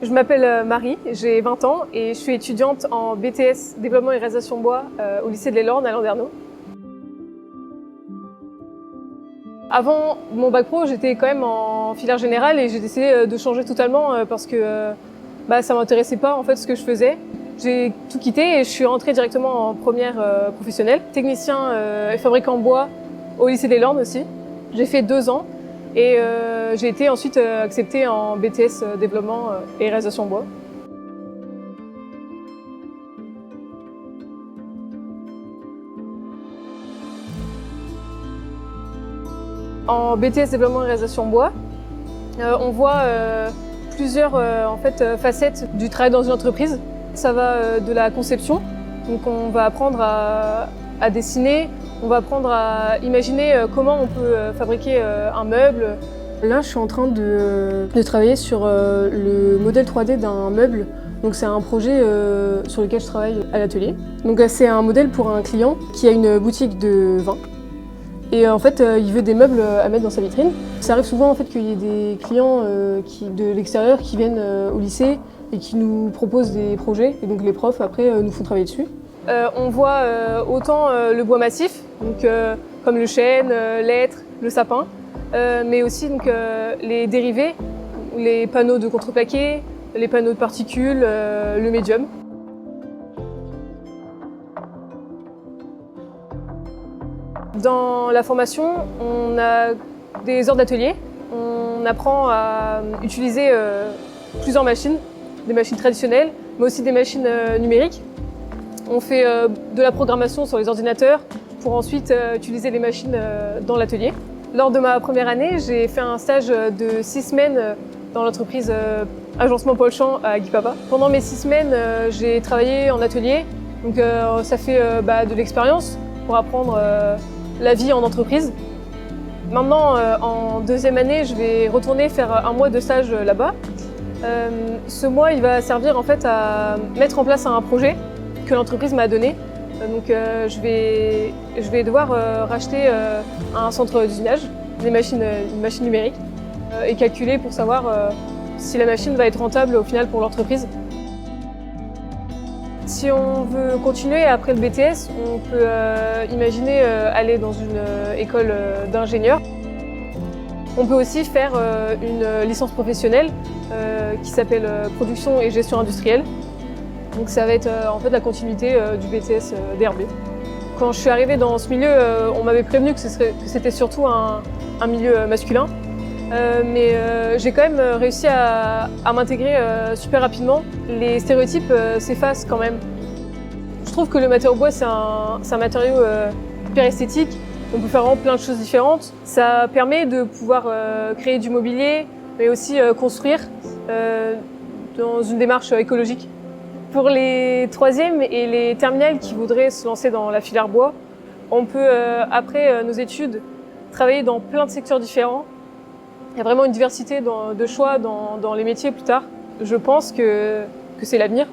Je m'appelle Marie, j'ai 20 ans et je suis étudiante en BTS Développement et Réalisation Bois au lycée de l'Elorn à Landerneau. Avant mon bac pro, j'étais quand même en filière générale et j'ai décidé de changer totalement parce que ça m'intéressait pas en fait ce que je faisais. J'ai tout quitté et je suis rentrée directement en première professionnelle, technicien et fabricant bois au lycée de l'Elorn aussi. J'ai fait 2 ans et j'ai été ensuite acceptée en BTS Développement et Réalisation Bois. En BTS Développement et Réalisation Bois, on voit plusieurs facettes du travail dans une entreprise. Ça va de la conception, donc on va apprendre à dessiner, on va apprendre à imaginer comment on peut fabriquer un meuble. Là, je suis en train de travailler sur le modèle 3D d'un meuble. Donc c'est un projet sur lequel je travaille à l'atelier. Donc c'est un modèle pour un client qui a une boutique de vin. Et en fait, il veut des meubles à mettre dans sa vitrine. Ça arrive souvent en fait qu'il y ait des clients de l'extérieur qui viennent au lycée et qui nous proposent des projets. Et donc les profs après nous font travailler dessus. On voit autant le bois massif, donc, comme le chêne, l'hêtre, le sapin, mais aussi donc, les dérivés, les panneaux de contreplaqué, les panneaux de particules, le médium. Dans la formation, on a des heures d'atelier. On apprend à utiliser plusieurs machines, des machines traditionnelles, mais aussi des machines numériques. On fait de la programmation sur les ordinateurs pour ensuite utiliser les machines dans l'atelier. Lors de ma première année, j'ai fait un stage de 6 semaines dans l'entreprise Agencement Paul Champ à Guipapa. Pendant mes 6 semaines, j'ai travaillé en atelier, donc ça fait de l'expérience pour apprendre la vie en entreprise. Maintenant, en 2e année, je vais retourner faire un mois de stage là-bas. Ce mois, il va servir en fait à mettre en place un projet que l'entreprise m'a donné. Donc, je vais devoir racheter un centre d'usinage, une machine numérique, et calculer pour savoir si la machine va être rentable au final pour l'entreprise. Si on veut continuer après le BTS, on peut imaginer aller dans une école d'ingénieur. On peut aussi faire une licence professionnelle qui s'appelle Production et Gestion Industrielle. Donc ça va être en fait la continuité du BTS DRB. Quand je suis arrivée dans ce milieu, on m'avait prévenu que c'était surtout un milieu masculin. Mais j'ai quand même réussi à m'intégrer super rapidement. Les stéréotypes s'effacent quand même. Je trouve que le matériau bois, c'est un matériau hyper esthétique. On peut faire vraiment plein de choses différentes. Ça permet de pouvoir créer du mobilier, mais aussi construire dans une démarche écologique. Pour les 3e et les terminales qui voudraient se lancer dans la filière bois, on peut, après nos études, travailler dans plein de secteurs différents. Il y a vraiment une diversité de choix dans les métiers plus tard. Je pense que c'est l'avenir.